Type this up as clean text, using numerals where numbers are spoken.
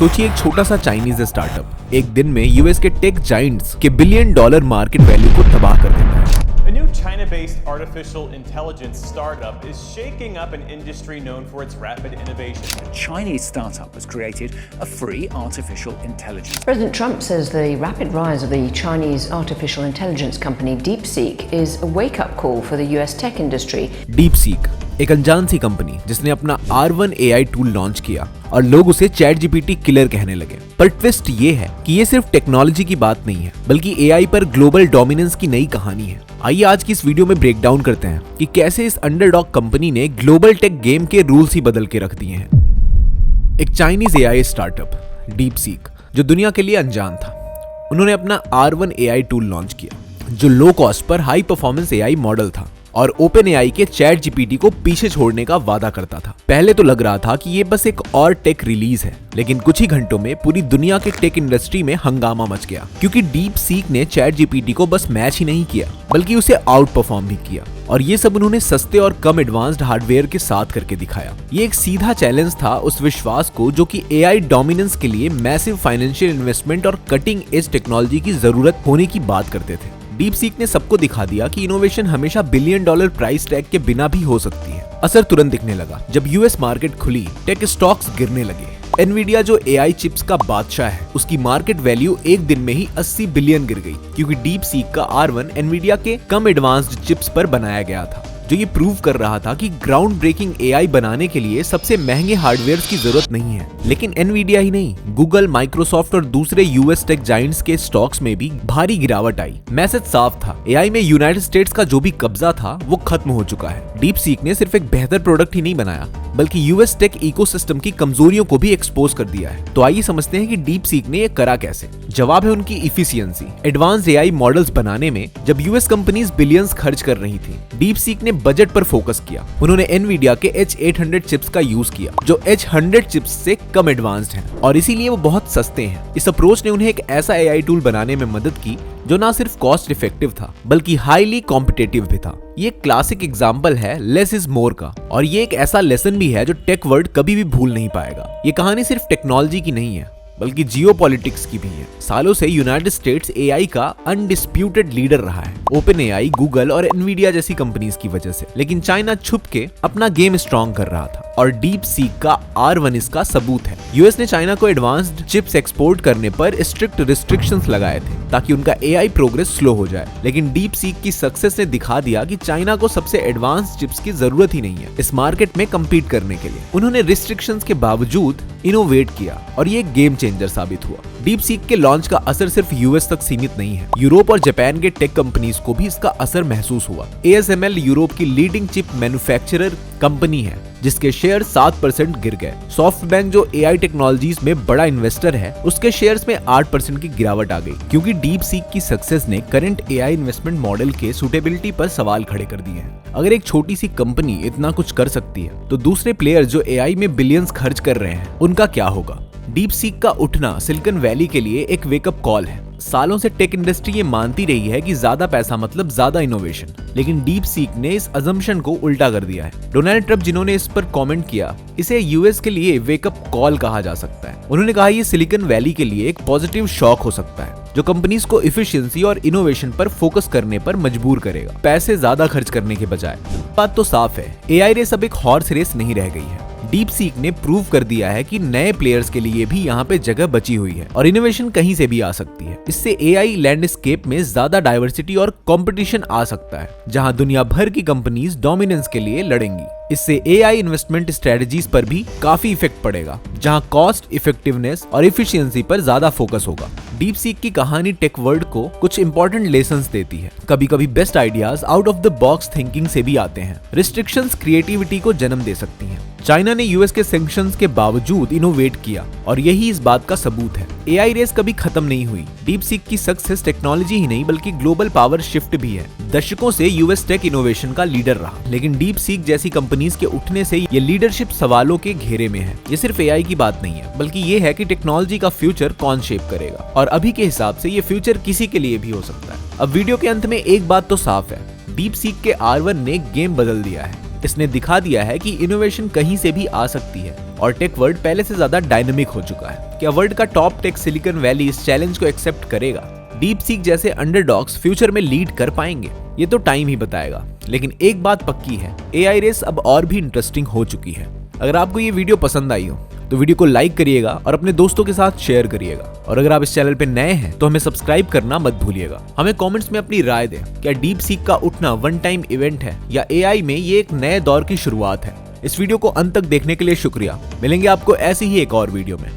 सोचिए एक छोटा सा चाइनीज स्टार्टअप एक दिन में यूएस के टेक जाइंट्स के $1 बिलियन मार्केट वैल्यू को तबाह कर देता है। A new China-based artificial intelligence startup is shaking up an industry known for its rapid innovation. A Chinese startup has created a free artificial intelligence. President Trump says the rapid rise of the Chinese artificial intelligence company DeepSeek is a wake-up call for the US tech industry. DeepSeek एक अनजान सी company जिसने अपना R1 AI tool launch किया और लोग उसे ChatGPT killer कहने लगे। पर ट्विस्ट ये है कि ये सिर्फ टेक्नोलॉजी की बात नहीं है बल्कि AI पर ग्लोबल डोमिनेंस की नई कहानी है। आइए आज की इस वीडियो में ब्रेक डाउन करते हैं कि कैसे इस अंडरडॉग कंपनी ने ग्लोबल टेक गेम के रूल्स ही बदल के रख दिए हैं। एक चाइनीज AI स्टार्टअप DeepSeek जो दुनिया के लिए अनजान था, उन्होंने अपना R1 AI टूल लॉन्च किया जो low cost per high performance AI model था और OpenAI के ChatGPT को पीछे छोड़ने का वादा करता था। पहले तो लग रहा था कि ये बस एक और टेक रिलीज है, लेकिन कुछ ही घंटों में पूरी दुनिया के टेक इंडस्ट्री में हंगामा मच गया क्योंकि DeepSeek ने ChatGPT को बस मैच ही नहीं किया बल्कि उसे आउट परफॉर्म भी किया, और ये सब उन्होंने सस्ते और कम एडवांस्ड हार्डवेयर के साथ करके दिखाया। ये एक सीधा चैलेंज था उस विश्वास को जो कि AI डोमिनेंस के लिए मैसिव फाइनेंशियल इन्वेस्टमेंट और कटिंग एज टेक्नोलॉजी की जरूरत होने की बात करते थे। DeepSeek ने सबको दिखा दिया कि इनोवेशन हमेशा $1 बिलियन प्राइस टैग के बिना भी हो सकती है। असर तुरंत दिखने लगा जब यूएस मार्केट खुली, टेक स्टॉक्स गिरने लगे। एनवीडिया जो AI चिप्स का बादशाह है, उसकी मार्केट वैल्यू एक दिन में ही 80 बिलियन गिर गई क्योंकि DeepSeek का R1 एनवीडिया के कम एडवांस्ड चिप्स पर बनाया गया था, जो ये प्रूव कर रहा था कि ग्राउंड ब्रेकिंग AI बनाने के लिए सबसे महंगे हार्डवेयर की जरूरत नहीं है। लेकिन एनवीडिया ही नहीं, गूगल, माइक्रोसॉफ्ट और दूसरे यूएस टेक जाइंट्स के स्टॉक्स में भी भारी गिरावट आई। मैसेज साफ था, AI में यूनाइटेड स्टेट्स का जो भी कब्जा था वो खत्म हो चुका है। DeepSeek ने सिर्फ एक बेहतर प्रोडक्ट ही नहीं बनाया बल्कि यूएस टेक इकोसिस्टम की कमजोरियों को भी एक्सपोज कर दिया है। तो आइए समझते हैं कि DeepSeek ने ये करा कैसे। जवाब है उनकी इफिशियंसी। एडवांस AI मॉडल्स बनाने में जब यूएस कंपनीज बिलियंस खर्च कर रही थी, DeepSeek ने बजट पर फोकस किया। उन्होंने एनवीडिया के H800 चिप्स का यूज किया जो H100 चिप्स से कम एडवांस्ड हैं और इसीलिए वो बहुत सस्ते हैं। इस अप्रोच ने उन्हें एक ऐसा AI टूल बनाने में मदद की जो ना सिर्फ कॉस्ट इफेक्टिव था बल्कि हाईली कॉम्पिटिटिव भी था। ये क्लासिक एग्जांपल है लेस इज मोर का, और ये एक ऐसा लेसन भी है जो टेक वर्ल्ड कभी भी भूल नहीं पाएगा। ये कहानी सिर्फ टेक्नोलॉजी की नहीं है बल्कि जियोपॉलिटिक्स की भी है। सालों से यूनाइटेड स्टेट्स AI का अनडिस्प्यूटेड लीडर रहा है, OpenAI, गूगल और एनवीडिया जैसी कंपनीज की वजह से। लेकिन चाइना छुप के अपना गेम स्ट्रॉन्ग कर रहा था और DeepSeek का R1 इसका सबूत है। यूएस ने चाइना को एडवांस्ड चिप्स एक्सपोर्ट करने पर स्ट्रिक्ट रिस्ट्रिक्शंस लगाए थे ताकि उनका AI प्रोग्रेस स्लो हो जाए। लेकिन DeepSeek की सक्सेस ने दिखा दिया कि चाइना को सबसे एडवांस्ड चिप्स की जरूरत ही नहीं है इस मार्केट में कम्पीट करने के लिए। उन्होंने रिस्ट्रिक्शंस के बावजूद इनोवेट किया और ये गेम चेंजर साबित हुआ। DeepSeek के लॉन्च का असर सिर्फ यूएस तक सीमित नहीं है, यूरोप और जापान के टेक कंपनीज को भी इसका असर महसूस हुआ। ASML यूरोप की लीडिंग चिप मैन्युफैक्चरर कंपनी है जिसके शेयर 7% गिर गए। सॉफ्टबैंक जो AI टेक्नोलॉजीज में बड़ा इन्वेस्टर है, उसके शेयर्स में 8% की गिरावट आ गई क्योंकि DeepSeek की सक्सेस ने करंट AI इन्वेस्टमेंट मॉडल के सुटेबिलिटी पर सवाल खड़े कर दिए हैं। अगर एक छोटी सी कंपनी इतना कुछ कर सकती है तो दूसरे प्लेयर जो AI में बिलियंस खर्च कर रहे हैं उनका क्या होगा। DeepSeek का उठना सिलिकॉन वैली के लिए एक वेकअप कॉल है। सालों से टेक इंडस्ट्री ये मानती रही है कि ज्यादा पैसा मतलब ज्यादा इनोवेशन, लेकिन DeepSeek ने इस अजम्पशन को उल्टा कर दिया है। डोनाल्ड ट्रम्प जिन्होंने इस पर कमेंट किया, इसे यूएस के लिए वेकअप कॉल कहा जा सकता है। उन्होंने कहा ये सिलिकॉन वैली के लिए एक पॉजिटिव शॉक हो सकता है जो कंपनीज को इफिशिएंसी और इनोवेशन पर फोकस करने पर मजबूर करेगा, पैसे ज्यादा खर्च करने के बजाय। बात तो साफ है, AI रेस अब एक हॉर्स रेस नहीं रह गई है। DeepSeek ने प्रूव कर दिया है कि नए प्लेयर्स के लिए भी यहाँ पे जगह बची हुई है और इनोवेशन कहीं से भी आ सकती है। इससे AI लैंडस्केप में ज्यादा डाइवर्सिटी और कंपटीशन आ सकता है जहाँ दुनिया भर की कंपनीज डोमिनेंस के लिए लड़ेंगी। इससे AI इन्वेस्टमेंट स्ट्रेटजीज पर भी काफी इफेक्ट पड़ेगा जहां कॉस्ट इफेक्टिवनेस और इफिशियंसी पर ज्यादा फोकस होगा। DeepSeek की कहानी टेक वर्ल्ड को कुछ इंपॉर्टेंट लेसन्स देती है। कभी कभी best ideas out of the box thinking से भी आते हैं। रिस्ट्रिक्शंस क्रिएटिविटी को जन्म दे सकती हैं। चाइना ने यूएस के सैंक्शंस के बावजूद इनोवेट किया और यही इस बात का सबूत है। AI रेस कभी खत्म नहीं हुई। DeepSeek की सक्सेस टेक्नोलॉजी ही नहीं बल्कि ग्लोबल पावर शिफ्ट भी है। दशकों से यूएस टेक इनोवेशन का लीडर रहा, लेकिन DeepSeek जैसी कंपनीज के उठने से ये लीडरशिप सवालों के घेरे में है। ये सिर्फ AI की बात नहीं है बल्कि ये है कि टेक्नोलॉजी का फ्यूचर कौन शेप करेगा, और अभी के हिसाब से ये फ्यूचर किसी के लिए भी हो सकता है। अब वीडियो के अंत में एक बात तो साफ है, DeepSeek के R1 ने गेम बदल दिया है। इसने दिखा दिया है कि इनोवेशन कहीं से भी आ सकती है और टेक वर्ल्ड पहले से ज्यादा डायनामिक हो चुका है। क्या वर्ल्ड का टॉप टेक सिलिकॉन वैली इस चैलेंज को एक्सेप्ट करेगा? डीप सीक जैसे अंडरडॉग्स फ्यूचर में लीड कर पाएंगे? ये तो टाइम ही बताएगा, लेकिन एक बात पक्की है, एआई रेस अब और भी इंटरेस्टिंग हो चुकी है। अगर आपको ये वीडियो पसंद आई हो तो वीडियो को लाइक करिएगा और अपने दोस्तों के साथ शेयर करिएगा। और अगर आप इस चैनल पे नए हैं तो हमें सब्सक्राइब करना मत भूलिएगा। हमें कमेंट्स में अपनी राय दें, क्या डीप सीक का उठना वन टाइम इवेंट है या एआई में ये एक नए दौर की शुरुआत है? इस वीडियो को अंत तक देखने के लिए शुक्रिया। मिलेंगे आपको ऐसी ही एक और वीडियो में।